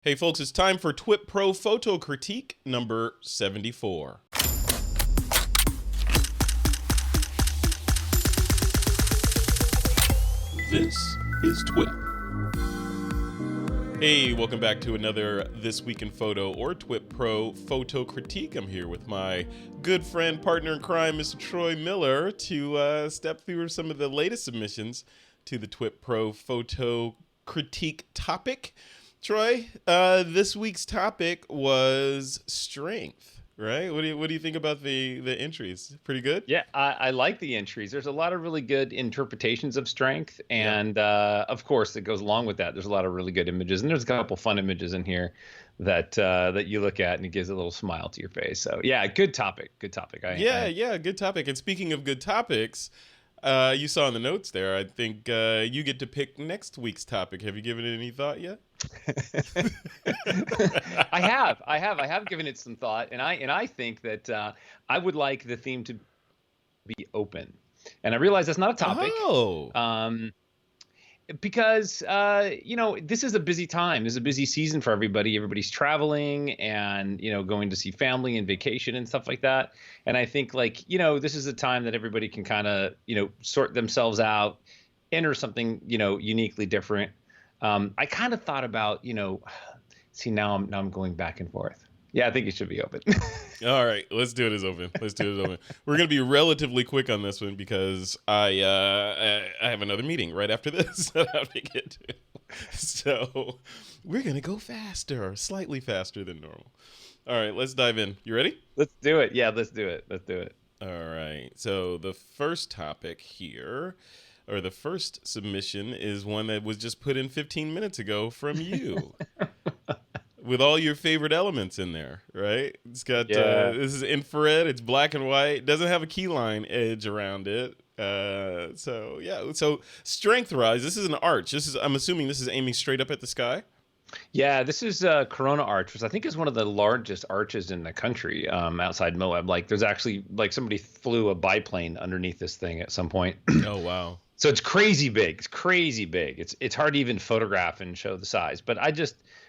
Hey folks, it's time for TWiP PRO Photo Critique number 74. This is TWiP. Hey, welcome back to another This Week in Photo or TWiP PRO Photo Critique. I'm here with my good friend, partner in crime, Mr. Troy Miller, to step through some of the latest submissions to the TWiP PRO Photo Critique topic. Troy, this week's topic was strength, right? What do you think about the entries? Pretty good? Yeah, I like the entries. There's a lot of really good interpretations of strength, and of course, it goes along with that. There's a lot of really good images, and there's a couple fun images in here that you look at, and it gives a little smile to your face. So yeah, good topic. Good topic. Good topic. And speaking of good topics, you saw in the notes there, I think you get to pick next week's topic. Have you given it any thought yet? I have given it some thought, and I think that I would like the theme to be open. And I realize that's not a topic. Because this is a busy time. This is a busy season for everybody. Everybody's traveling and going to see family and vacation and stuff like that. And I think this is a time that everybody can kind of sort themselves out, enter something uniquely different. I kind of thought about see, now I'm going back and forth. Yeah, I think it should be open. All right, let's do it as open. We're going to be relatively quick on this one because I have another meeting right after this that I have to get to. So we're going to go faster, slightly faster than normal. All right, let's dive in. You ready? Let's do it. Yeah, let's do it. All right, so the first topic here, or the first submission, is one that was just put in 15 minutes ago from you. With all your favorite elements in there, right? It's got, this is infrared, it's black and white, it doesn't have a keyline edge around it. So strength rise, this is an arch. I'm assuming this is aiming straight up at the sky? Yeah, this is Corona Arch, which I think is one of the largest arches in the country outside Moab. There's actually, somebody flew a biplane underneath this thing at some point. Oh, wow. So it's crazy big. It's hard to even photograph and show the size. But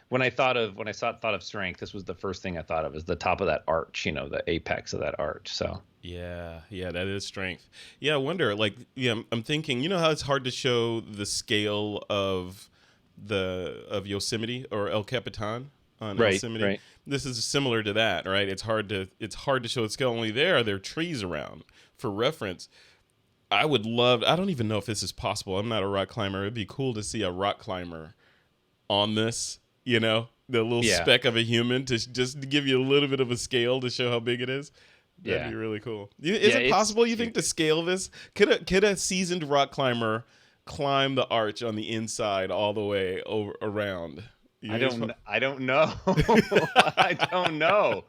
when I thought of strength, this was the first thing I thought of, is the top of that arch, the apex of that arch. So yeah, that is strength. Yeah, I wonder, I'm thinking, how it's hard to show the scale of Yosemite or El Capitan on Yosemite. Right. This is similar to that, right? It's hard to show the scale. Only there are trees around. For reference, I don't even know if this is possible. I'm not a rock climber. It'd be cool to see a rock climber on this, the little speck of a human, to just give you a little bit of a scale to show how big it is. That'd be really cool. Is it possible, you think, to scale this? Could a seasoned rock climber climb the arch on the inside all the way around? I don't know. I don't know.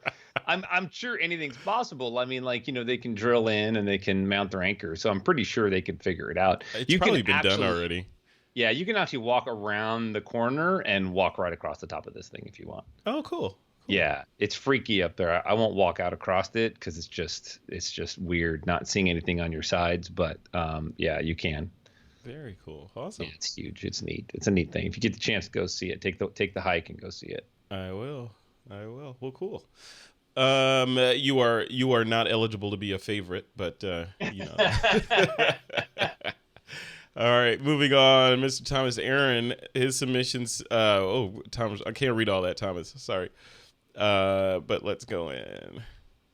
I'm sure anything's possible. I mean, they can drill in and they can mount their anchor. So I'm pretty sure they could figure it out. It's probably been done already. Yeah, you can actually walk around the corner and walk right across the top of this thing if you want. Oh, cool. Yeah, it's freaky up there. I won't walk out across it because it's just weird not seeing anything on your sides. But yeah, you can. Very cool. Awesome. Yeah, it's huge. It's neat. It's a neat thing. If you get the chance to go see it, take the hike and go see it. I will. Well, cool. You are not eligible to be a favorite, but All right, moving on. Mr. Thomas Aaron, his submissions. Thomas, I can't read all that, Thomas. Sorry. But let's go in.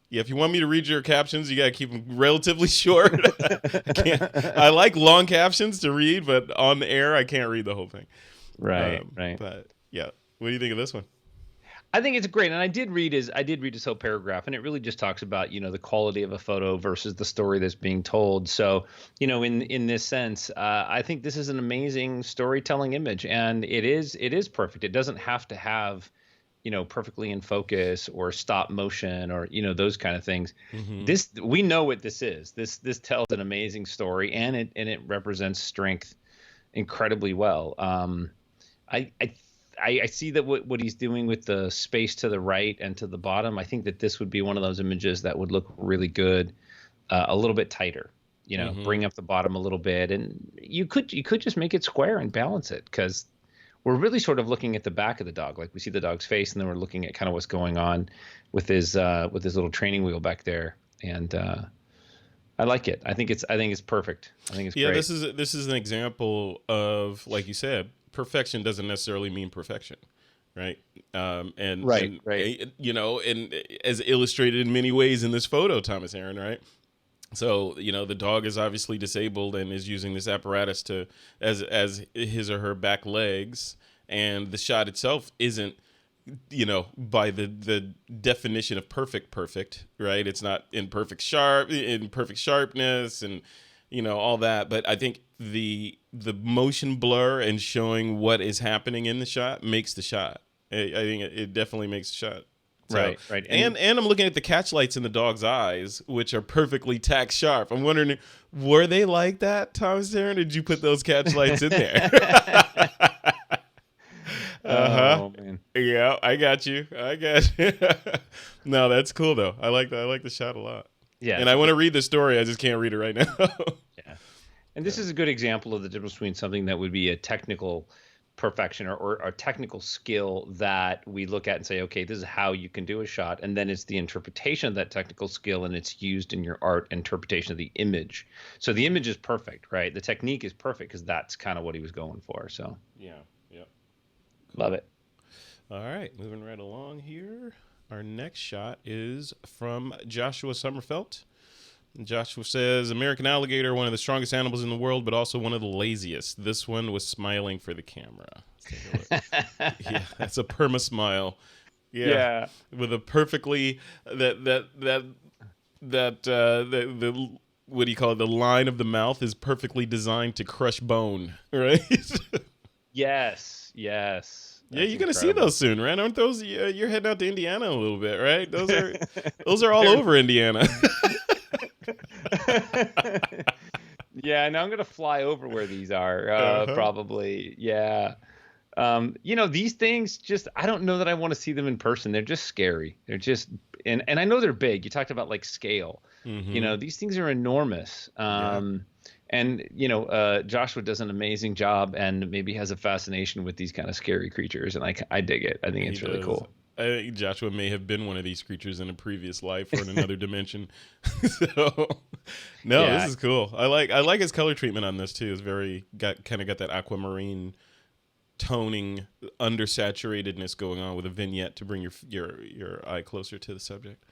Yeah, if you want me to read your captions, you gotta keep them relatively short. I like long captions to read, but on the air, I can't read the whole thing. Right. But yeah, what do you think of this one? I think it's great, and I did read his whole paragraph, and it really just talks about the quality of a photo versus the story that's being told. So in this sense, I think this is an amazing storytelling image, and it is perfect. It doesn't have to have perfectly in focus or stop motion or those kind of things. Mm-hmm. We know what this is. This tells an amazing story, and it represents strength incredibly well. I see that what he's doing with the space to the right and to the bottom. I think that this would be one of those images that would look really good, a little bit tighter. Bring up the bottom a little bit, and you could just make it square and balance it, because we're really sort of looking at the back of the dog. Like we see the dog's face, and then we're looking at kind of what's going on with his little training wheel back there. And I like it. I think it's perfect. I think it's Yeah, great. this is an example of, like you said, perfection doesn't necessarily mean perfection, right? And you know, and as illustrated in many ways in this photo, Thomas Aaron, right? So, you know, the dog is obviously disabled and is using this apparatus to as his or her back legs, and the shot itself isn't, you know, by the definition of perfect, right? It's not in perfect sharpness and, you know, all that. But I think the motion blur and showing what is happening in the shot makes the shot. I think it definitely makes the shot. So, Right. And I'm looking at the catch lights in the dog's eyes, which are perfectly tack sharp. I'm wondering, were they like that, Thomas Aaron? Did you put those catch lights in there? Oh man. Yeah, I got you. No, that's cool though. I like that. I like the shot a lot. Yeah. And I want to read the story. I just can't read it right now. Yeah. And this is a good example of the difference between something that would be a technical perfection or a technical skill that we look at and say, okay, this is how you can do a shot. And then it's the interpretation of that technical skill, and it's used in your art interpretation of the image. So the image is perfect, right? The technique is perfect because that's kind of what he was going for. So Yeah. love it. All right, moving right along here. Our next shot is from Joshua Sommerfeld. Joshua says, American alligator, one of the strongest animals in the world, but also one of the laziest. This one was smiling for the camera. Let's take a look. Yeah, that's a perma smile. Yeah. With a perfectly the what do you call it? The line of the mouth is perfectly designed to crush bone, right? Yes. Yeah, That's you're gonna see those soon, right? Aren't those? You're heading out to Indiana a little bit, right? Those are all over Indiana. Yeah, now I'm gonna fly over where these are, probably. Yeah. You know, these things just, I don't know that I want to see them in person. They're just scary. They're just, and I know they're big. You talked about like scale. Mm-hmm. You know, these things are enormous. And you know, Joshua does an amazing job, and maybe has a fascination with these kind of scary creatures, and I dig it. I think it's really cool. I think Joshua may have been one of these creatures in a previous life or in another dimension. So, this is cool. I like his color treatment on this too. It's got that aquamarine toning, undersaturatedness going on with a vignette to bring your eye closer to the subject.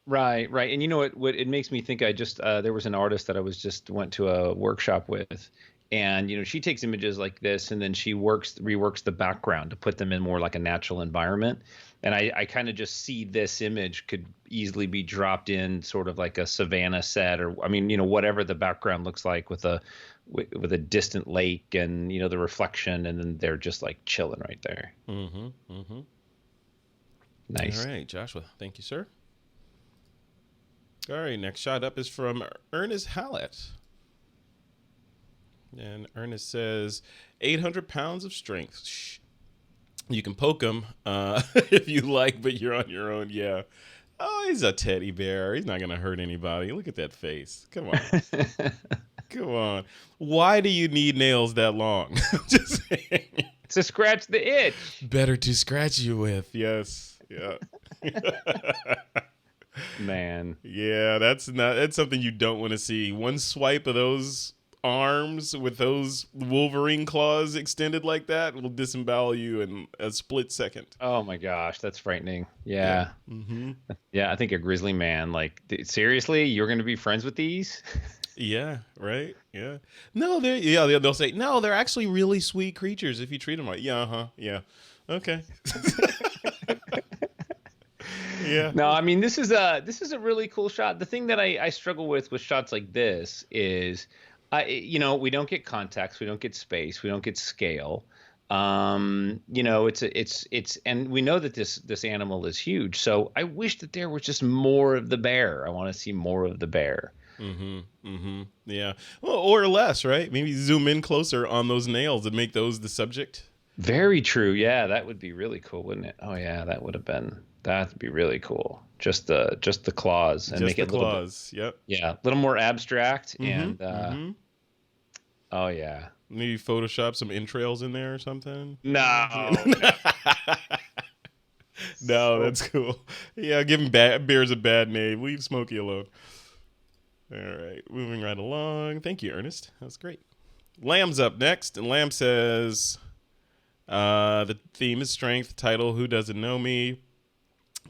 Right. And you know what it makes me think, I just there was an artist that I went to a workshop with, and you know, she takes images like this and then she reworks the background to put them in more like a natural environment. And I kind of just see this image could easily be dropped in sort of like a savanna set, or I mean, you know, whatever the background looks like with a distant lake and, you know, the reflection, and then they're just like chilling right there. Nice. All right, Joshua. Thank you, sir. All right, next shot up is from Ernest Hallett. And Ernest says, 800 pounds of strength. Shh. You can poke him if you like, but you're on your own. Yeah. Oh, he's a teddy bear. He's not going to hurt anybody. Look at that face. Come on. Come on. Why do you need nails that long? Just saying. To scratch the itch. Better to scratch you with. Yes. Yeah. Man. Yeah, that's something you don't want to see. One swipe of those arms with those Wolverine claws extended like that will disembowel you in a split second. Oh my gosh, that's frightening. Yeah. Yeah, I think a grizzly man, like, seriously, you're going to be friends with these? Yeah, right. Yeah. No, they'll say, no, they're actually really sweet creatures if you treat them right. Yeah, yeah. Okay. Yeah. No, I mean, this is a really cool shot. The thing that I struggle with shots like this is, you know, we don't get context, we don't get space, we don't get scale. You know, it's and we know that this animal is huge. So I wish that there was just more of the bear. I want to see more of the bear. Yeah. Well, or less, right? Maybe zoom in closer on those nails and make those the subject. Very true. Yeah, that would be really cool, wouldn't it? Oh yeah, that'd be really cool. Just the claws and just make it a little claws. bit, yep. Yeah, a little more abstract and oh yeah. Maybe Photoshop some entrails in there or something. No. No, that's cool. Yeah, give him Bears a bad name. Leave Smokey alone. All right, moving right along. Thank you, Ernest. That was great. Lamb's up next, and Lamb says, the theme is strength. Title, Who Doesn't Know Me?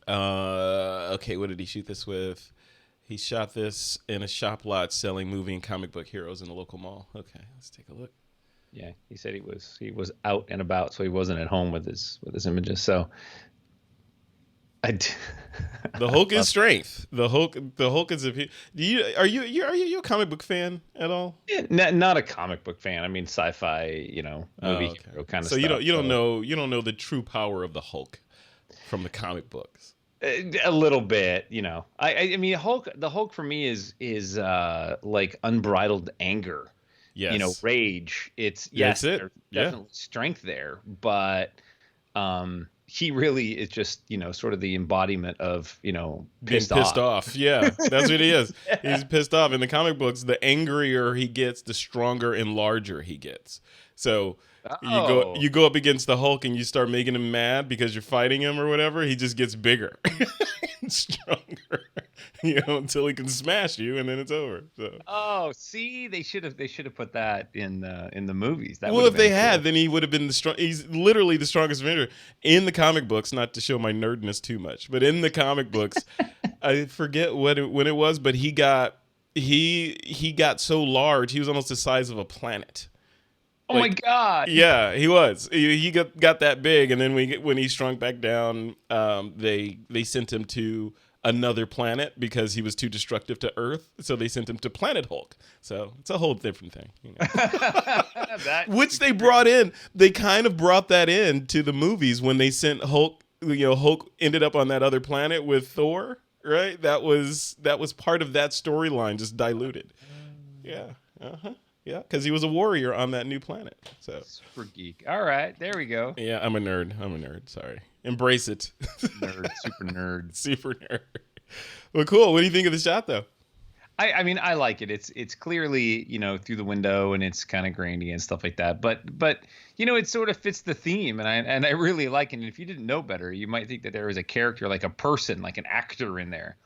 Okay, what did he shoot this with? He shot this in a shop lot selling movie and comic book heroes in the local mall. Okay, let's take a look. Yeah, he said he was out and about, so he wasn't at home with his images. So The Hulk is strength. The Hulk is are you a comic book fan at all? Yeah, not a comic book fan. I mean, sci-fi, movie hero kind of so stuff. You don't know the true power of the Hulk from the comic books. A little bit, I mean, the Hulk for me is like unbridled anger. Yes. Rage. There's definitely strength there, but he really is just, sort of the embodiment of, pissed off. Yeah, that's what he is. Yeah. He's pissed off. In the comic books, the angrier he gets, the stronger and larger he gets. So you go up against the Hulk and you start making him mad because you're fighting him or whatever. He just gets bigger and stronger, until he can smash you, and then it's over. So. Oh, see, they should have put that in the movies. Well, if they had, then he would have been the strong. He's literally the strongest Avenger in the comic books. Not to show my nerdness too much, but in the comic books, I forget when it was, but he got so large, he was almost the size of a planet. Oh my God! Yeah, he was. He got that big, and then when he shrunk back down, they sent him to another planet because he was too destructive to Earth. So they sent him to Planet Hulk. So it's a whole different thing, which they brought in. They kind of brought that in to the movies when they sent Hulk. Hulk ended up on that other planet with Thor. Right? That was part of that storyline, just diluted. Yeah. Yeah, because he was a warrior on that new planet. So super geek. All right, there we go. Yeah, I'm a nerd. Sorry, embrace it. Nerd, super nerd, super nerd. Well, cool. What do you think of the shot, though? I mean, I like it. It's clearly through the window, and it's kind of grainy and stuff like that. But it sort of fits the theme, and I really like it. And if you didn't know better, you might think that there was a character, like a person, like an actor in there,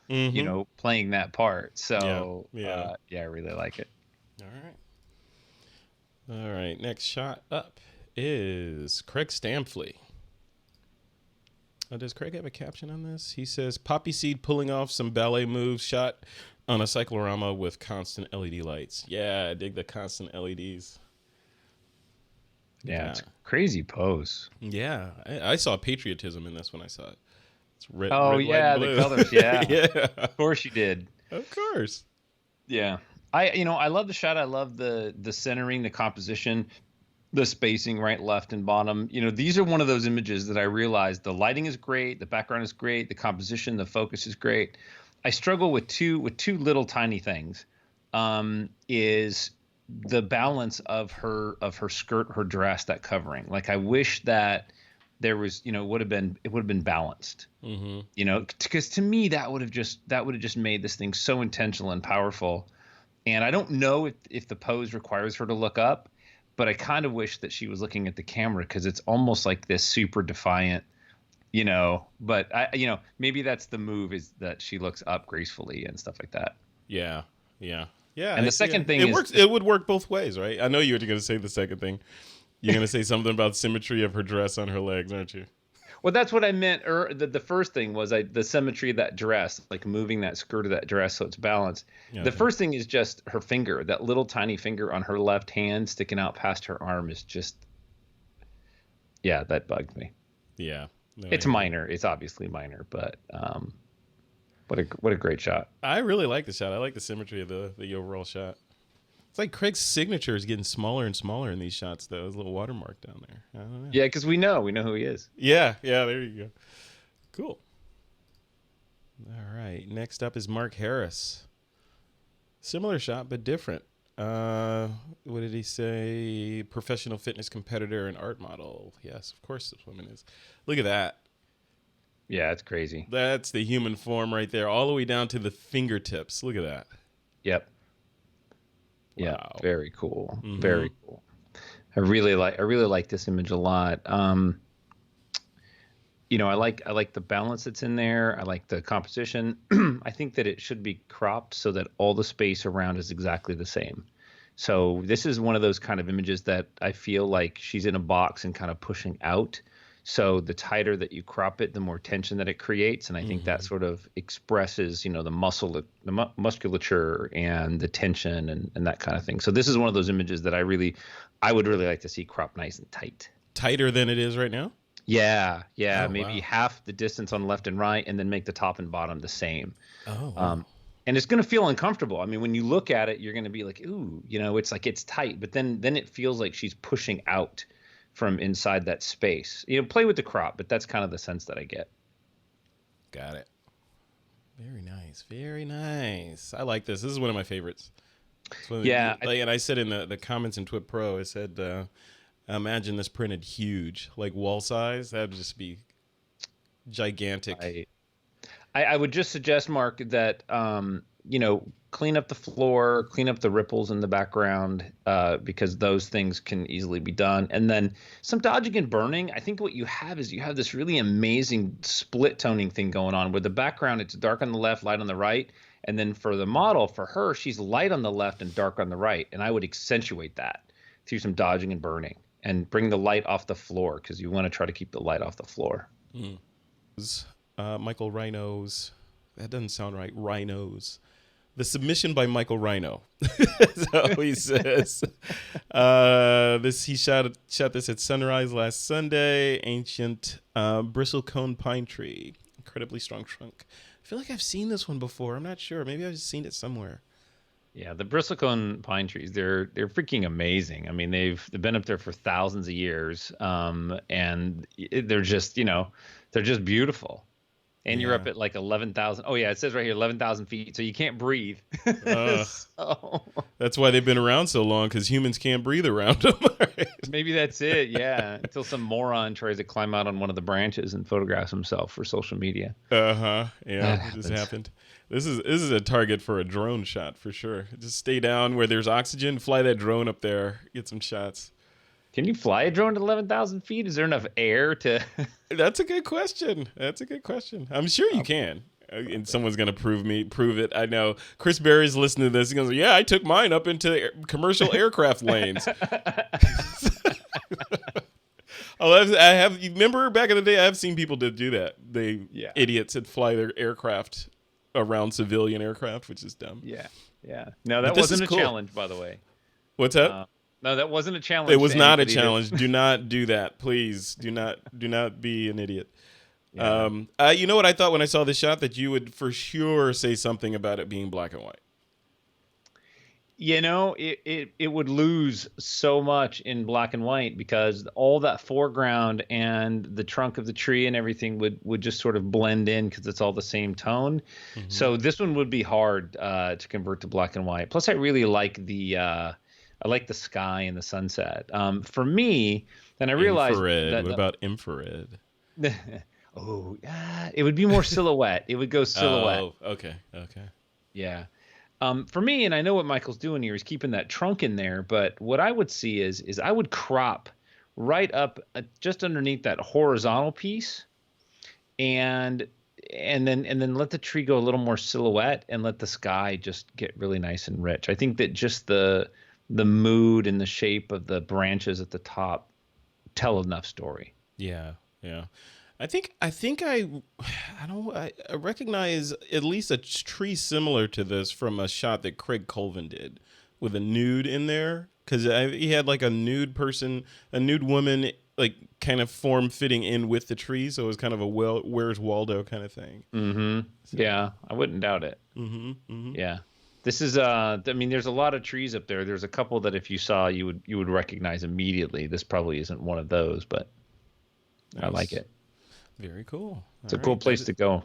playing that part. So yeah, I really like it. All right, next shot up is Craig Stamfley. Does Craig have a caption on this? He says, Poppy Seed pulling off some ballet moves shot on a cyclorama with constant LED lights. Yeah, I dig the constant LEDs. Yeah, it's a crazy pose. Yeah, I saw patriotism in this when I saw it. It's red, red, white, blue. The colors, yeah. Yeah. Of course you did. Of course. Yeah. I love the shot. I love the centering, the composition, the spacing, right, left, and bottom. These are one of those images that I realized the lighting is great, the background is great, the composition, the focus is great. I struggle with two little tiny things. Is the balance of her skirt, her dress, that covering. Like, I wish that there was, it would have been balanced. Mm-hmm. Because to me that would have just made this thing so intentional and powerful. And I don't know if the pose requires her to look up, but I kind of wish that she was looking at the camera, because it's almost like this super defiant, but maybe that's the move, is that she looks up gracefully and stuff like that. Yeah. And the second thing works. It would work both ways, right? I know you were going to say the second thing. You're going to say something about symmetry of her dress on her legs, aren't you? Well, that's what I meant. The first thing was the symmetry of that dress, like moving that skirt of that dress so it's balanced. Yeah, the first thing is just her finger, that little tiny finger on her left hand sticking out past her arm is just, that bugged me. Yeah. No, it's minor. It's obviously minor, but what a great shot. I really like the shot. I like the symmetry of the overall shot. It's like Craig's signature is getting smaller and smaller in these shots, though. There's a little watermark down there. I don't know. Yeah, because we know who he is. Yeah, there you go. Cool. All right, next up is Mark Harris. Similar shot, but different. What did he say? Professional fitness competitor and art model. Yes, of course this woman is. Look at that. Yeah, it's crazy. That's the human form right there, all the way down to the fingertips. Look at that. Yep. Wow. Yeah, very cool. Mm-hmm. Very cool. I really like this image a lot. I like the balance that's in there. I like the composition. I think that it should be cropped so that all the space around is exactly the same. So this is one of those kind of images that I feel like she's in a box and kind of pushing out. So the tighter that you crop it, the more tension that it creates, and I think that Mm-hmm. sort of expresses, the musculature and the tension and that kind of thing. So this is one of those images that I would really like to see cropped nice and tight. Tighter than it is right now. Yeah, yeah, Oh maybe wow. half the distance on left and right, and then make the top and bottom the same. Oh wow. Um, and it's going to feel uncomfortable. I mean, when you look at it, you're going to be like, ooh, it's like it's tight, but then it feels like she's pushing out from inside that space. Play with the crop, but that's kind of the sense that I get. Got it. Very nice. Very nice. I like this. This is one of my favorites. Yeah, And I said in the comments in TWiP PRO, I said, imagine this printed huge, like wall size. That would just be gigantic. I I would just suggest, Mark, that clean up the floor, clean up the ripples in the background, because those things can easily be done. And then some dodging and burning. I think what you have is you have this really amazing split toning thing going on, where the background, it's dark on the left, light on the right. And then for the model, for her, she's light on the left and dark on the right. And I would accentuate that through some dodging and burning, and bring the light off the floor, because you want to try to keep the light off the floor. Mm. Michael Rhinos. That doesn't sound right. Rhinos. The submission by Michael Rhino. So he says. He shot this at sunrise last Sunday. Ancient bristlecone pine tree. Incredibly strong trunk. I feel like I've seen this one before. I'm not sure. Maybe I've seen it somewhere. Yeah, the bristlecone pine trees, they're freaking amazing. I mean, they've been up there for thousands of years, and they're just beautiful. And you're up Yeah. at like 11,000. Oh yeah, it says right here 11,000 feet, so you can't breathe. Uh, So that's why they've been around so long, because humans can't breathe around them. Right? maybe that's it. Yeah, until some moron tries to climb out on one of the branches and photographs himself for social media. Yeah, That it just happens. happened. This is a target for a drone shot for sure. Just stay down where there's oxygen, fly that drone up there, get some shots. Can you fly a drone to 11,000 feet? Is there enough air to? That's a good question. That's a good question. I'm sure you can. And someone's gonna prove it. I know. Chris Berry's listening to this. He goes, "Yeah, I took mine up into commercial aircraft lanes." I have. You remember back in the day? I have seen people that do that. They Yeah. idiots that fly their aircraft around civilian aircraft, which is dumb. Yeah, yeah. No, But that this is wasn't a cool. challenge, by the way. What's that? No, that wasn't a challenge. It was to not a anybody that- challenge. Do not do that, please. Do not be an idiot. Yeah. You know what I thought when I saw this shot? That you would for sure say something about it being black and white. It would lose so much in black and white, because all that foreground and the trunk of the tree and everything would just sort of blend in, because it's all the same tone. Mm-hmm. So this one would be hard to convert to black and white. Plus, I really like the sky and the sunset. For me, then I realized Infrared. that What about infrared? oh, yeah, it would be more silhouette. It would go silhouette. Oh, okay. Yeah. For me, and I know what Michael's doing here, is keeping that trunk in there. But what I would see is I would crop right up just underneath that horizontal piece, and then let the tree go a little more silhouette, and let the sky just get really nice and rich. I think that just the mood and the shape of the branches at the top tell enough story. Yeah. I recognize at least a tree similar to this from a shot that Craig Colvin did with a nude in there, because he had like a nude woman, like kind of form fitting in with the tree, so it was kind of a Where's Waldo kind of thing. Mm-hmm. So, Yeah, I wouldn't doubt it. Yeah. This is I mean, there's a lot of trees up there. There's a couple that if you saw, you would recognize immediately. This probably isn't one of those, but I like it. Very cool. It's a cool place to go.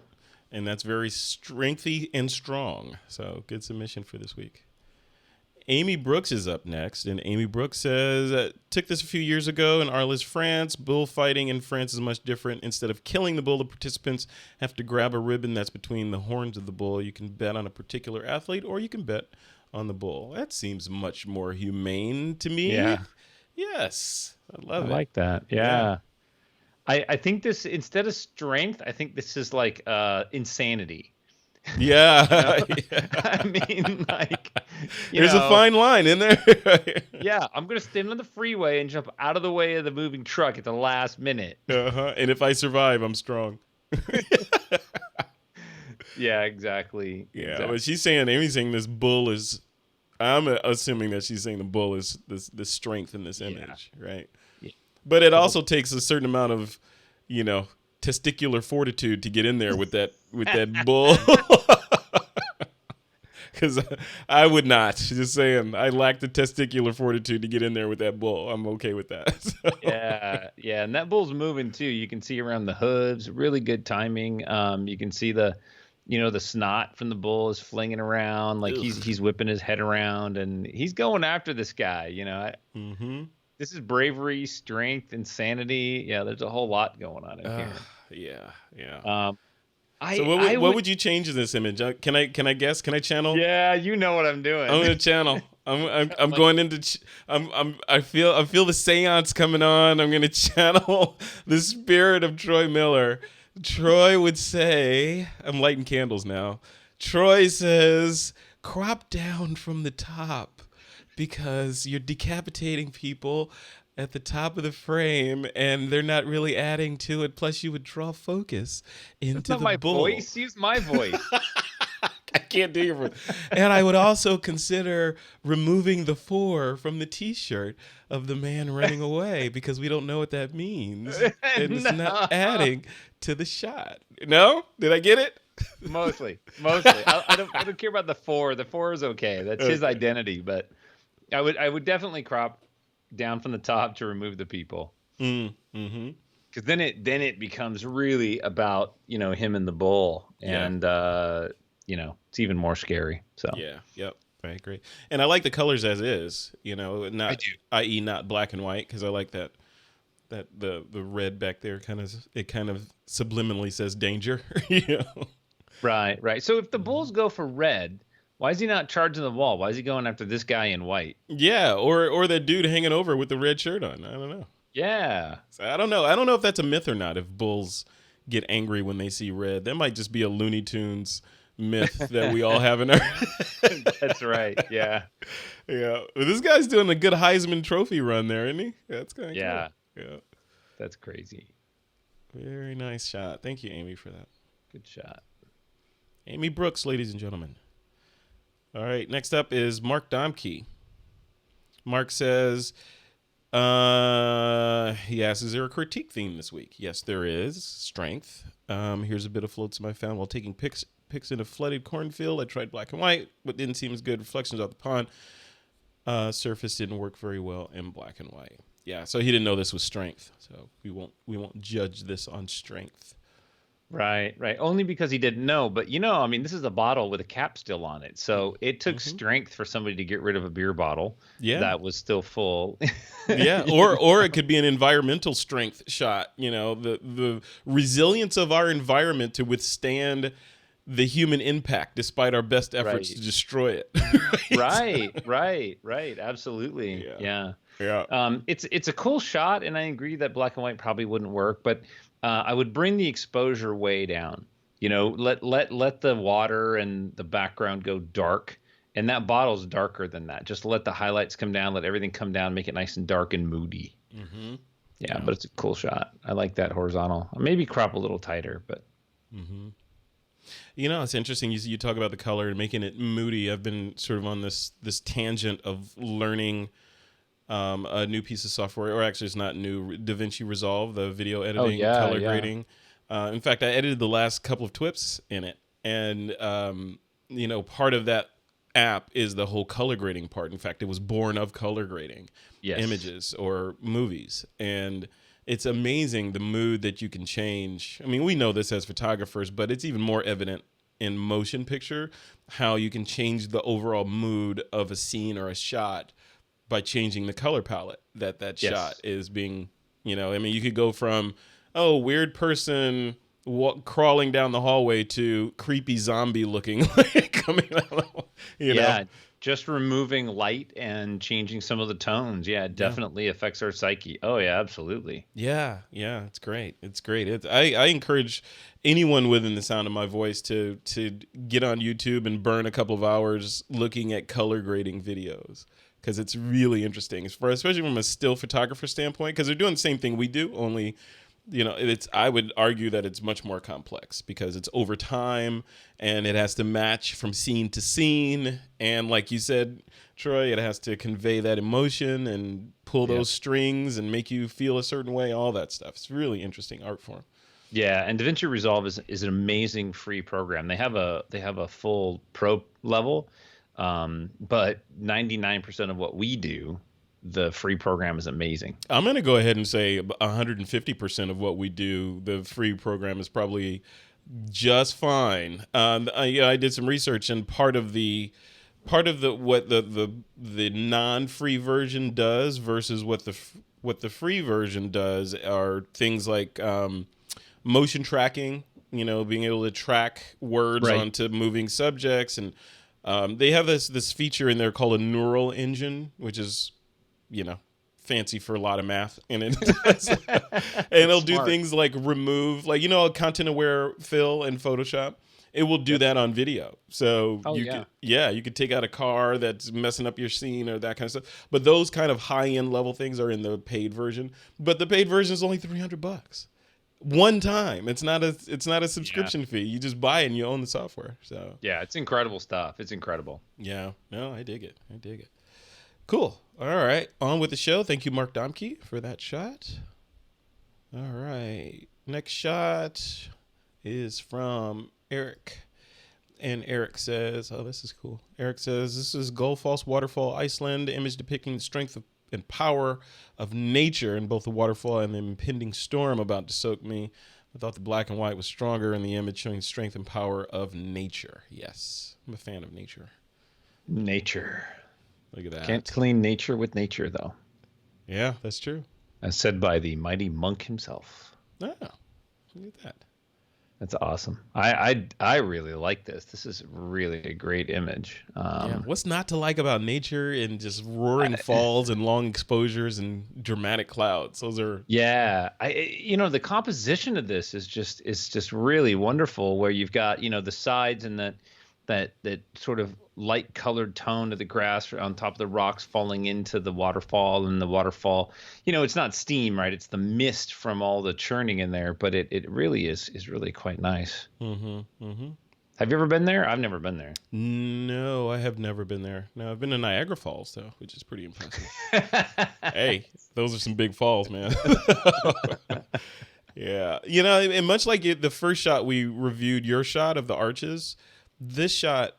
And that's very strengthy and strong. So good submission for this week. Amy Brooks is up next, and Amy Brooks says, took this a few years ago in Arles, France. Bullfighting in France is much different. Instead of killing the bull, the participants have to grab a ribbon that's between the horns of the bull. You can bet on a particular athlete, or you can bet on the bull. That seems much more humane to me. Yeah. Yes, I I love it. like that. Yeah. Yeah. I think this, instead of strength, I think this is like insanity. You know, Yeah. Yeah. I mean, like, There's a fine line in there. yeah, I'm gonna stand on the freeway and jump out of the way of the moving truck at the last minute. Uh-huh. And if I survive, I'm strong. Yeah, exactly, Yeah, exactly. but she's saying Amy's saying this bull is. I'm assuming that she's saying the bull is this strength in this Yeah, image, right? yeah. But it Couple. also takes a certain amount of, you know, testicular fortitude to get in there with that bull. Because I would not. Just saying, I lack the testicular fortitude to get in there with that bull. I'm okay with that. So. Yeah, yeah, and that bull's moving too. You can see around the hooves, really good timing. You can see the snot from the bull is flinging around, like he's Ugh. he's whipping his head around, and he's going after this guy. Mm-hmm. This is bravery, strength, insanity. Yeah, there's a whole lot going on in here. Yeah, yeah. Um, So I what I would what would, would you change in this image? Can I guess? Can I channel? yeah, you know what I'm I'm doing. gonna channel. I'm Like, going into. I feel the seance coming on. I'm gonna channel the spirit of Troy Miller. Troy would say, I'm lighting candles now. Troy says, crop down from the top because you're decapitating people at the top of the frame and they're not really adding to it. Plus, you would draw focus that's into not the my bull. voice. Use my voice. I can't do your voice. And I would also consider removing the 4 from the T-shirt of the man running away because we don't know what that means, and it's not No. adding to the shot. No, did I get it? Mostly. I don't care about the 4. The 4 is okay. That's his Okay. identity, but I would definitely crop down from the top to remove the people. Mm-hmm. Because then it becomes really about, him and the bull, Yeah. and it's even more scary. So Yeah. Yep. I agree. And I like the colors as is. I Not do. i.e. not black and white because I like that the red back there kind of subliminally says danger. Right, right. So if the bulls go for red, why is he not charging the wall? Why is he going after this guy in white? Yeah, or that dude hanging over with the red shirt on. I don't know. Yeah. So I don't know. I don't know if that's a myth or not. If bulls get angry when they see red, that might just be a Looney Tunes myth that we all have in our. That's right. Yeah. Yeah, well, this guy's doing a good Heisman Trophy run there, isn't he? That's kind of Yeah. cool. Yeah, That's crazy. very nice shot. Thank you, Amy, for that. Good shot. Amy Brooks, ladies and gentlemen. All right, next up is Mark Domke. Mark says, he asks, is there a critique theme this week? Yes, there is. Strength. Here's a bit of floats I found while taking pics in a flooded cornfield. I tried black and white, but didn't seem as good. Reflections off the pond. Surface didn't work very well in black and white. Yeah, so he didn't know this was strength. So we won't judge this on strength. Right, right. Only because he didn't know. But I mean, this is a bottle with a cap still on it. So it took strength for somebody to get rid of a beer bottle Yeah. that was still full. Yeah, or it could be an environmental strength shot. The resilience of our environment to withstand the human impact despite our best efforts Right. to destroy it. Right. Absolutely. Yeah. Yeah. Yeah. It's a cool shot, and I agree that black and white probably wouldn't work, but I would bring the exposure way down. Let the water and the background go dark, and that bottle's darker than that. Just let the highlights come down, let everything come down, make it nice and dark and moody. Mm-hmm. Yeah, but it's a cool shot. I like that horizontal. Maybe crop a little tighter, but Mm-hmm. It's interesting. You talk about the color and making it moody. I've been sort of on this tangent of learning a new piece of software, or actually it's not new, DaVinci Resolve, the video editing, color grading. In fact, I edited the last couple of TWiPs in it. And, part of that app is the whole color grading part. In fact, it was born of color grading images or movies. And it's amazing the mood that you can change. I mean, we know this as photographers, but it's even more evident in motion picture, how you can change the overall mood of a scene or a shot by changing the color palette that shot is being, I mean, you could go from, weird person crawling down the hallway to creepy zombie looking coming out, just removing light and changing some of the tones, yeah, it Yeah. definitely affects our psyche. Oh yeah, absolutely. Yeah, yeah, it's great. It's great. I encourage anyone within the sound of my voice to get on YouTube and burn a couple of hours looking at color grading videos because it's really interesting, especially from a still photographer standpoint. Because they're doing the same thing we do, only it's I would argue that it's much more complex because it's over time and it has to match from scene to scene, and like you said, Troy, it has to convey that emotion and pull Yeah. those strings and make you feel a certain way, all that stuff. It's really interesting art form. Yeah, and DaVinci Resolve is an amazing free program. They have a full pro level, but 99% of what we do, the free program is amazing. I'm going to go ahead and say 150% of what we do, the free program is probably just fine. I did some research, and part of the what the non-free version does versus what the free version does are things like motion tracking. Being able to track words Right. onto moving subjects, and they have this feature in there called a neural engine, which is you know fancy for a lot of math, and it does, and it'll do Smart. things like remove, like a content aware fill in Photoshop. It will do Yep. that on video. So Oh you could, yeah. yeah, you could take out a car that's messing up your scene or that kind of stuff. But those kind of high end level things are in the paid version. But the paid version is only $300 one time. It's not a Yeah. subscription fee. You just buy it and you own the software. So Yeah, it's incredible stuff. It's incredible. yeah, no, I dig it. I dig it. Cool. All right, on with the show. Thank you, Mark Domke, for that shot. All right, next shot is from Eric. And Eric says, oh, this is cool. Eric says, this is Gullfoss Waterfall, Iceland, image depicting the strength and power of nature in both the waterfall and the impending storm about to soak me. I thought the black and white was stronger in the image, showing the strength and power of nature. Yes, I'm a fan of nature. Nature. Look at that. Can't clean nature with nature, though. Yeah, that's true. As said by the mighty monk himself. Oh, look at that. That's awesome. I really like this. This is really a great image. Yeah. What's not to like about nature and just roaring falls and long exposures and dramatic clouds? Those are Yeah, the composition of this is just really wonderful. Where you've got the sides and that sort of light colored tone of the grass on top of the rocks falling into the waterfall, and the waterfall, it's not steam, right? It's the mist from all the churning in there, but it really is really quite nice. Have you ever been there? I've never been there. No, I have never been there. No, I've been to Niagara Falls though, which is pretty impressive. Hey, those are some big falls, man. Yeah, and much like the first shot we reviewed, your shot of the arches, this shot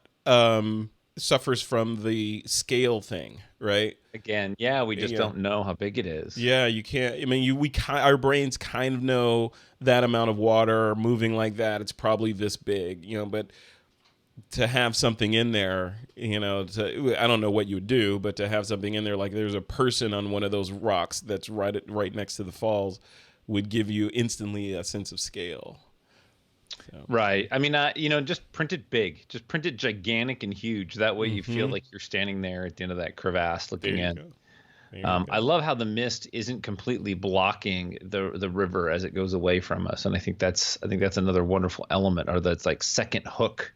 suffers from the scale thing, right? Again, yeah, we just don't know how big it is. Yeah, you can't. I mean, our brains kind of know that amount of water moving like that, it's probably this big, but to have something in there, I don't know what you would do, but to have something in there like there's a person on one of those rocks that's right next to the falls would give you instantly a sense of scale. So. Right. I mean, just print it big. Just print it gigantic and huge. That way you feel like you're standing there at the end of that crevasse looking in. I love how the mist isn't completely blocking the river as it goes away from us, and I think that's another wonderful element, or that's like second hook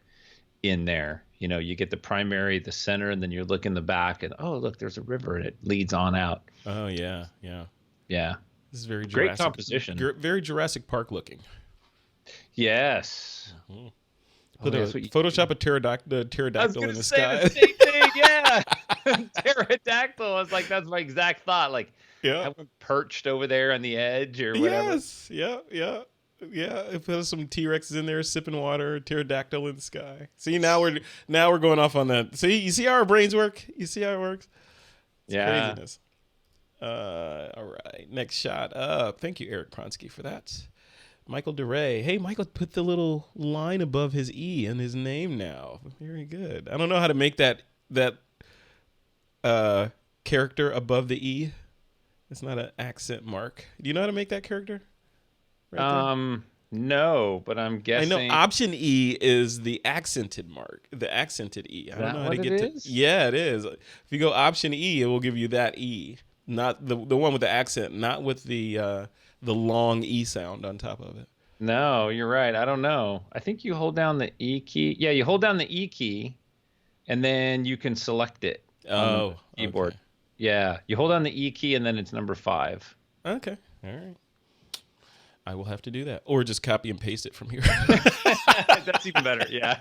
in there. You get the primary, the center, and then you look in the back, and oh, look, there's a river, and it leads on out. Oh yeah, yeah, yeah. This is very great Jurassic, composition. Very Jurassic Park looking. Yes. Photoshop a pterodactyl in the sky. The same thing, yeah. Pterodactyl. I was like, that's my exact thought. Like, have one perched over there on the edge or whatever. Yes. Yeah. If there's some T-Rexes in there sipping water, pterodactyl in the sky. See, now we're going off on that. See, you see how our brains work. You see how it works. It's craziness. All right. Next shot up. Thank you, Eric Pronsky, for that. Michael DeRay. Hey, Michael put the little line above his E in his name now. Very good. I don't know how to make that character above the E. It's not an accent mark. Do you know how to make that character? Right No, but I'm I know guessing. option E is the accented mark, the accented E. I Is don't that know how to what it get to. is? Yeah, it is. If you go option E, it will give you that E, not the one with the accent, not with the long E sound on top of it. No, you're right. I don't know. I think you hold down the E key. Yeah, you hold down the E key and then you can select it on the Oh, keyboard. okay, Yeah, you hold down the E key and then it's number 5. okay, all right. I will have to do that, or just copy and paste it from here. That's even better. Yeah.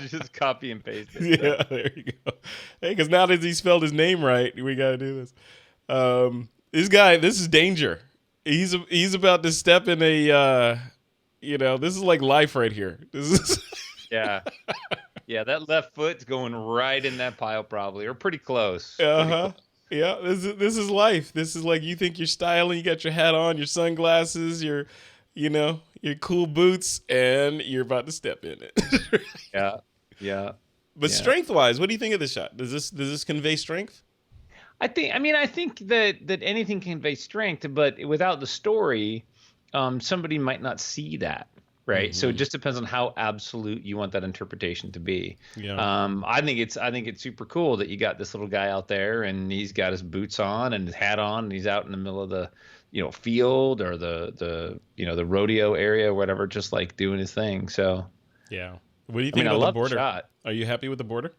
Just copy and paste it. So. Yeah, there you go. Hey, because now that he spelled his name right, we got to do this. This guy, this is danger. He's about to step in a, this is like life right here. This is. Yeah. Yeah, that left foot's going right in that pile probably, or pretty close. Uh Pretty huh. close. Yeah, this is life. This is like you think you're styling. You got your hat on, your sunglasses, your cool boots, and you're about to step in it. Yeah. Yeah. But Yeah. strength wise, what do you think of this shot? Does this convey strength? I think that anything can convey strength, but without the story, somebody might not see that, right? So it Mm-hmm. just depends on how absolute you want that interpretation to be. Yeah. I think it's super cool that you got this little guy out there and he's got his boots on and his hat on and he's out in the middle of the, field or the rodeo area or whatever, just like doing his thing. So, Yeah. What do you I mean, think I about the love the border? shot. Are you happy with the border?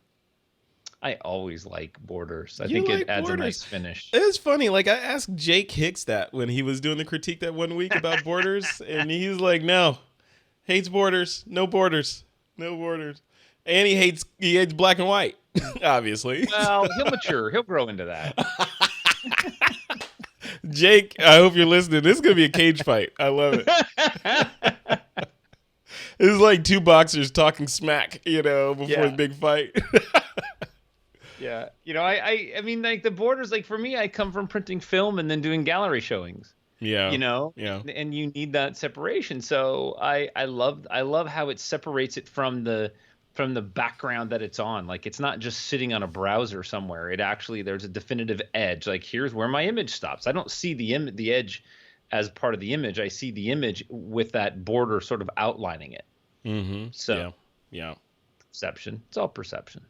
I always like borders. I You think it like adds a borders. nice finish. It's funny. Like I asked Jake Hicks that when he was doing the critique that one week about borders, and he's like, "No, hates borders, no borders, no borders," and he hates black and white, obviously. Well, he'll mature. He'll grow into that. Jake, I hope you're listening. This is gonna be a cage fight. I love it. This is like two boxers talking smack, before Yeah. the big fight. Yeah. I mean, like the borders, like for me, I come from printing film and then doing gallery showings, Yeah, you know, yeah. and you need that separation. So I love how it separates it from the background that it's on. Like it's not just sitting on a browser somewhere. It actually, there's a definitive edge. Like here's where my image stops. I don't see the edge as part of the image. I see the image with that border sort of outlining it. Mm-hmm. So Yeah, yeah. perception, it's all perception.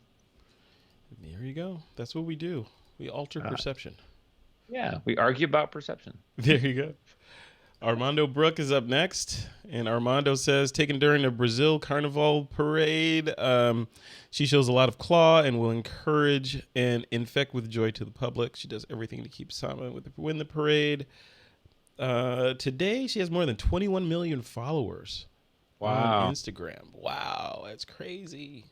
There you go. That's what we do. We alter perception. Yeah. We argue about perception. There you go. Armando Brook is up next, and Armando says, taken during the Brazil Carnival parade, she shows a lot of claw and will encourage and infect with joy to the public. She does everything to keep Sama win the parade. Today, she has more than 21 million followers on Instagram. Wow, that's crazy.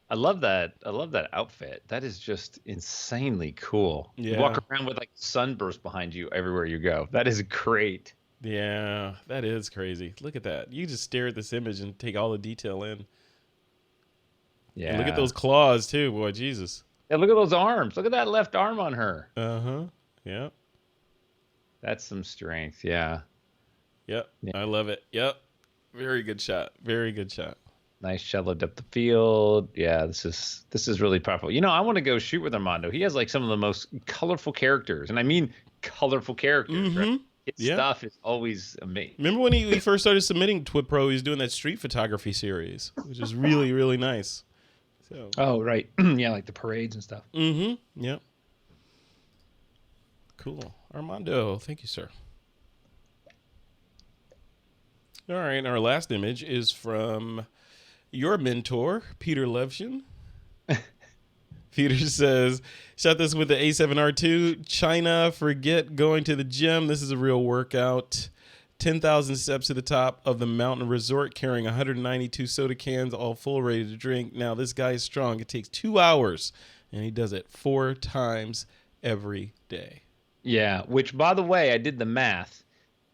I love that. I love that outfit. That is just insanely cool. You Yeah. walk around with like sunburst behind you everywhere you go. That is great. Yeah, that is crazy. Look at that. You just stare at this image and take all the detail in. Yeah. And look at those claws, too. Boy, Jesus. Yeah, look at those arms. Look at that left arm on her. Uh-huh. Yeah. That's some strength. Yeah. Yep. Yeah. I love it. Yep. Very good shot. Very good shot. Nice shallow depth of field. Yeah, this is really powerful. I want to go shoot with Armando. He has like some of the most colorful characters, and I mean colorful characters. Right? His Yeah. stuff is always amazing. Remember when he first started submitting TWiP PRO, he was doing that street photography series, which is really, really nice. So. Oh, right. Yeah, like the parades and stuff. Mm-hmm. Yep. Cool. Armando, thank you, sir. All right, and our last image is from your mentor, Peter Levshin. Peter says, shot this with the A7R2. China, forget going to the gym. This is a real workout. 10,000 steps to the top of the mountain resort carrying 192 soda cans, all full, ready to drink. Now, this guy is strong. It takes 2 hours, and he does it 4 times every day. Yeah, which, by the way, I did the math.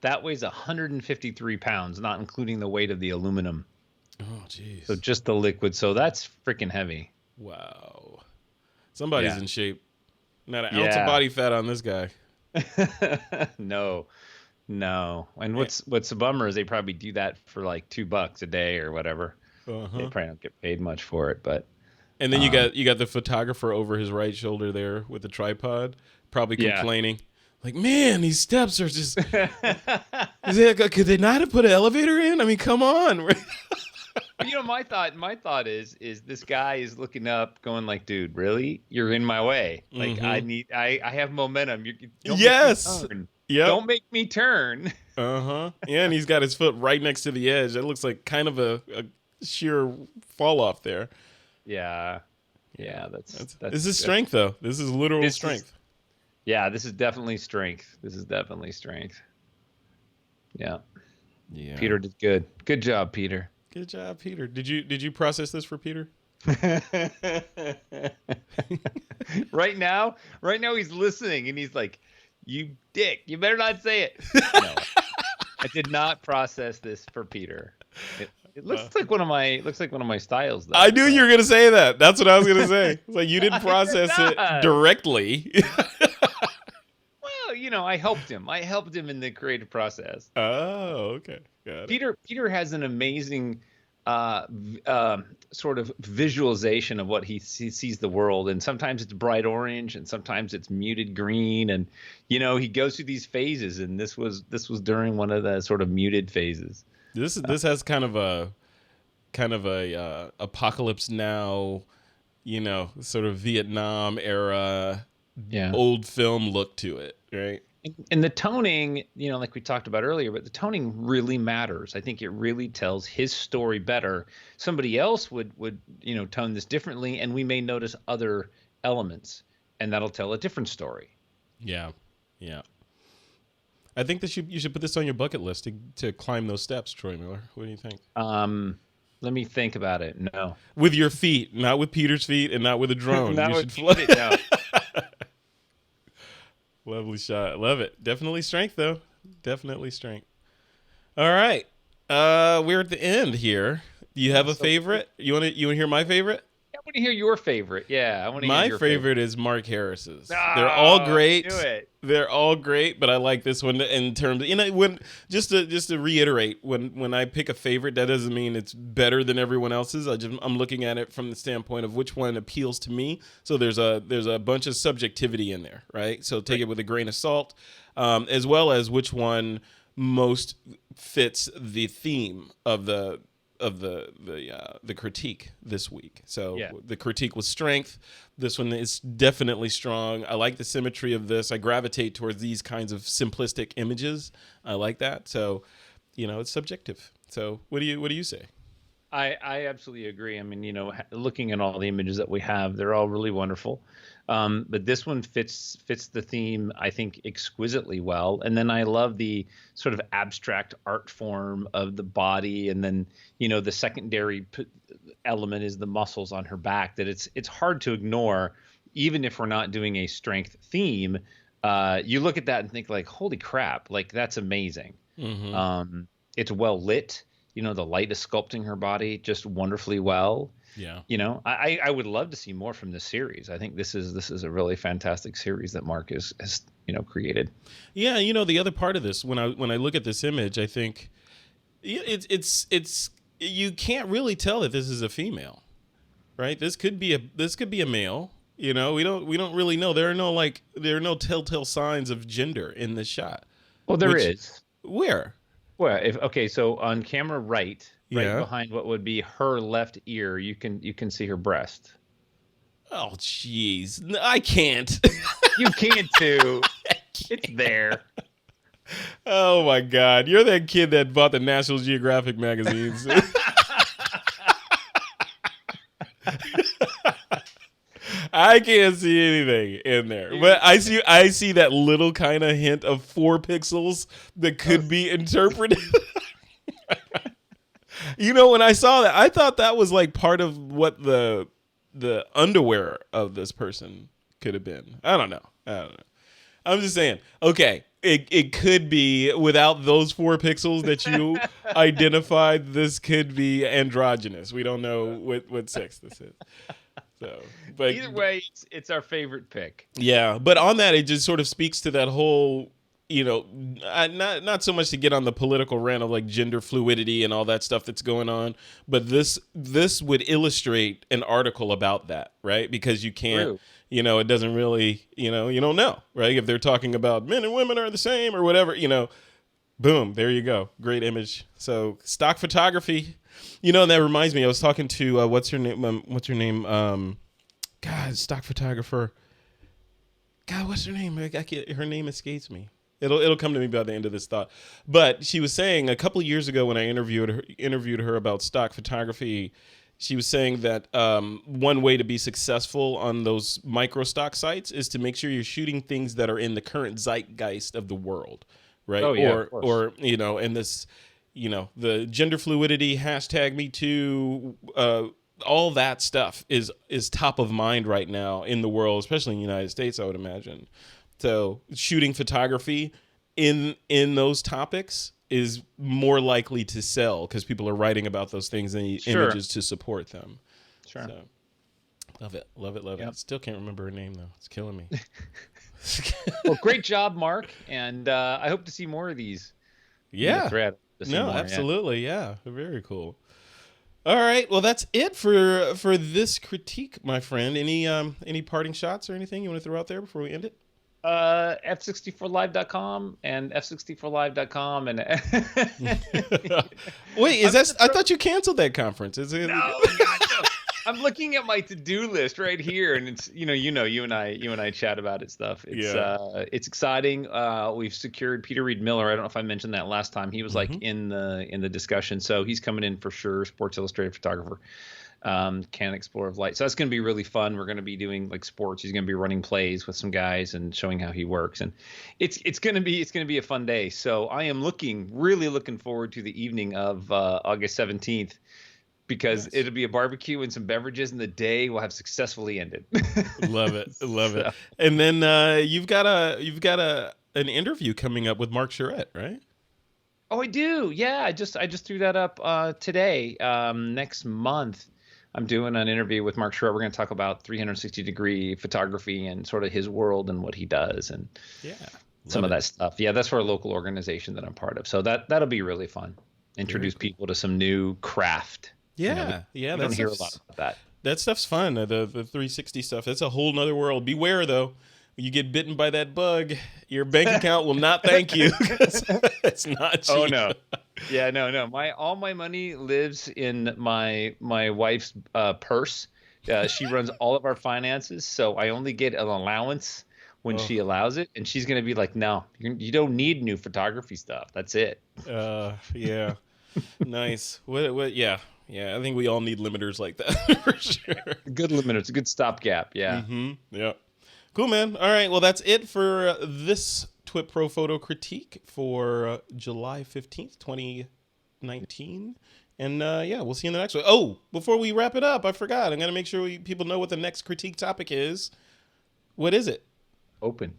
That weighs 153 pounds, not including the weight of the aluminum. Oh, jeez. So just the liquid. So that's freaking heavy. Wow. Somebody's Yeah. in shape. Not an ounce of body fat on this guy. No. And what's a bummer is they probably do that for like $2 a day or whatever. Uh-huh. They probably don't get paid much for it, but And then you got the photographer over his right shoulder there with the tripod, probably Yeah. complaining, Like, man, these steps are just. Could they not have put an elevator in? I mean, come on. My thought is this guy is looking up, going like, dude, really? You're in my way. Like, I have momentum. Don't Yes. make me turn. Yep. Don't make me turn. Yeah, and he's got his foot right next to the edge. That looks like kind of a sheer fall off there. Yeah. That's this is strength, though. This is literal strength. This is definitely strength. Yeah. Peter did good. Good job, Peter. Good job, Peter. Did you process this for Peter? Right now he's listening and he's like, "You dick! You better not say it." No, I did not process this for Peter. It looks like one of my styles, though. I knew you were gonna say that. That's what I was gonna say. It's like you didn't process it directly. Well, I helped him. I helped him in the creative process. Oh, okay. Got it. Peter has an amazing sort of visualization of what he sees the world, and sometimes it's bright orange and sometimes it's muted green, and he goes through these phases, and this was during one of the sort of muted phases. This has kind of a Apocalypse Now, sort of Vietnam era old film look to it, right? And the toning, like we talked about earlier, but the toning really matters. I think it really tells his story better. Somebody else would tone this differently, and we may notice other elements, and that'll tell a different story. Yeah. I think that you should put this on your bucket list to climb those steps, Troy Miller. What do you think? Let me think about it. No. With your feet, not with Peter's feet, and not with a drone. Not you with should feet, no. Lovely shot. Love it. Definitely strength, though. Definitely strength. All right. We're at the end here. Do you have a favorite? You want to hear my favorite? I want to hear your favorite. Yeah, I want to hear your favorite is Mark Harris's. They're all great. Do it. They're all great, but I like this one in terms of, when just to reiterate, when I pick a favorite, that doesn't mean it's better than everyone else's. I'm looking at it from the standpoint of which one appeals to me. So there's a bunch of subjectivity in there, right? So take it with a grain of salt, as well as which one most fits the theme of the critique this week. So the critique was strength. This one is definitely strong. I like the symmetry of this. I gravitate towards these kinds of simplistic images. I like that. So, it's subjective. So what do you say? I absolutely agree. I mean, looking at all the images that we have, they're all really wonderful. But this one fits the theme, I think, exquisitely well. And then I love the sort of abstract art form of the body. And then, the secondary element is the muscles on her back, that it's hard to ignore, even if we're not doing a strength theme. You look at that and think like, holy crap, like that's amazing. Mm-hmm. It's well lit. The light is sculpting her body just wonderfully well. Yeah. I would love to see more from this series. I think this is a really fantastic series that Mark has created. Yeah, the other part of this, when I look at this image, I think it's you can't really tell that this is a female, right? This could be a male. We don't really know. There are no telltale signs of gender in this shot. Well, there is. Where? Well, so on camera right behind what would be her left ear, you can see her breast. Oh, jeez. I can't. You can too. It's there. Oh, my God. You're that kid that bought the National Geographic magazines. I can't see anything in there, but I see that little kind of hint of 4 pixels that could be interpreted. When I saw that, I thought that was like part of what the underwear of this person could have been. I don't know. I'm just saying. Okay, it could be, without those 4 pixels that you identified, this could be androgynous. We don't know what sex this is. So, but either way, it's our favorite pick. Yeah, but on that, it just sort of speaks to that whole not so much to get on the political rant of like gender fluidity and all that stuff that's going on, but this would illustrate an article about that, right? Because you can't, True. it doesn't really, you don't know, right? If they're talking about men and women are the same or whatever, boom, there you go. Great image. So stock photography, and that reminds me, I was talking to, what's her name? God, stock photographer. God, what's her name? Her name escapes me. It'll come to me by the end of this thought. But she was saying a couple of years ago when I interviewed her about stock photography, she was saying that one way to be successful on those micro stock sites is to make sure you're shooting things that are in the current zeitgeist of the world, right? Oh, yeah, of course. Or and this, the gender fluidity, hashtag Me Too, all that stuff is top of mind right now in the world, especially in the United States, I would imagine. So shooting photography in those topics is more likely to sell because people are writing about those things and the images to support them. Sure. So, love it. Yep. Still can't remember her name though. It's killing me. Well, great job, Mark. And I hope to see more of these. Yeah. In the thread. Absolutely. Yeah. Very cool. All right. Well, that's it for this critique, my friend. Any parting shots or anything you want to throw out there before we end it? F64live.com and F64live.com and Wait, I thought you canceled that conference. Is it? No, God, no. I'm looking at my to-do list right here, and it's you and I chat about it stuff. It's exciting. We've secured Peter Reed Miller. I don't know if I mentioned that last time. He was like in the discussion, so he's coming in for sure. Sports Illustrated photographer. Can Explorer of Light. So that's going to be really fun. We're going to be doing like sports. He's going to be running plays with some guys and showing how he works. And it's going to be a fun day. So I am really looking forward to the evening of August 17th because it'll be a barbecue and some beverages and the day will have successfully ended. Love it. It. And then you've got an interview coming up with Mark Charette, right? Oh, I do. Yeah. I just threw that up today. Next month. I'm doing an interview with Mark Charette. We're going to talk about 360-degree photography and sort of his world and what he does and some of that stuff. Yeah, that's for a local organization that I'm part of. So that'll be really fun. Introduce people to some new craft. Yeah, we don't hear a lot about that. That stuff's fun. The 360 stuff. That's a whole nother world. Beware though. You get bitten by that bug, your bank account will not thank you. It's not cheap. Oh no. Yeah, no. All my money lives in my wife's purse. She runs all of our finances, so I only get an allowance when she allows it, and she's gonna be like, "No, you don't need new photography stuff. That's it." Yeah. Nice. What? Yeah. I think we all need limiters like that for sure. Good limiters, a good stopgap. Yeah. Mm-hmm. Yeah. Cool, man. All right. Well, that's it for this TWiP PRO photo critique for July 15th, 2019. And we'll see you in the next one. Oh, before we wrap it up, I forgot. I'm going to make sure people know what the next critique topic is. What is it? Open.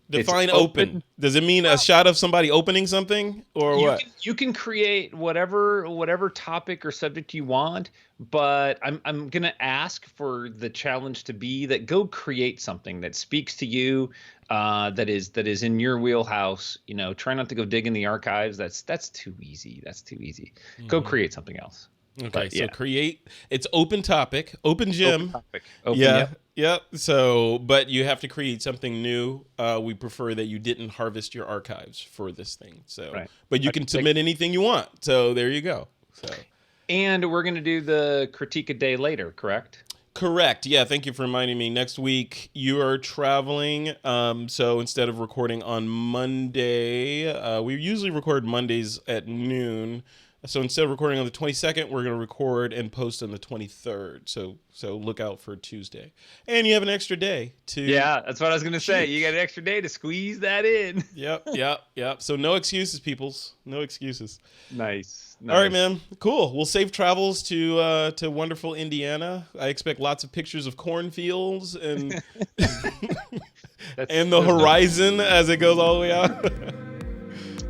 Define open. Does it mean a shot of somebody opening something or what? You can create whatever topic or subject you want, but I'm going to ask for the challenge to be that go create something that speaks to you, that is in your wheelhouse. Try not to go dig in the archives. That's too easy. Mm-hmm. Go create something else. Okay, so create. It's open topic, open gym. Open, Yep. So, but you have to create something new. We prefer that you didn't harvest your archives for this thing. So, but you can submit anything you want. So there you go. So, and we're going to do the critique a day later, correct? Correct. Yeah. Thank you for reminding me. Next week you are traveling. So instead of recording on Monday, we usually record Mondays at noon. So instead of recording on the 22nd, we're going to record and post on the 23rd. So look out for Tuesday. And you have an extra day to... Yeah, that's what I was going to say. You got an extra day to squeeze that in. Yep. So no excuses, peoples. No excuses. Nice. All right, man. Cool. We'll safe travels to wonderful Indiana. I expect lots of pictures of cornfields and and the horizon as it goes all the way out.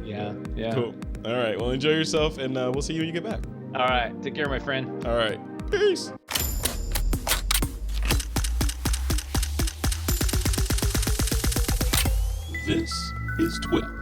Yeah. Cool. All right. Well, enjoy yourself, and we'll see you when you get back. All right. Take care, my friend. All right. Peace. This is TWiP.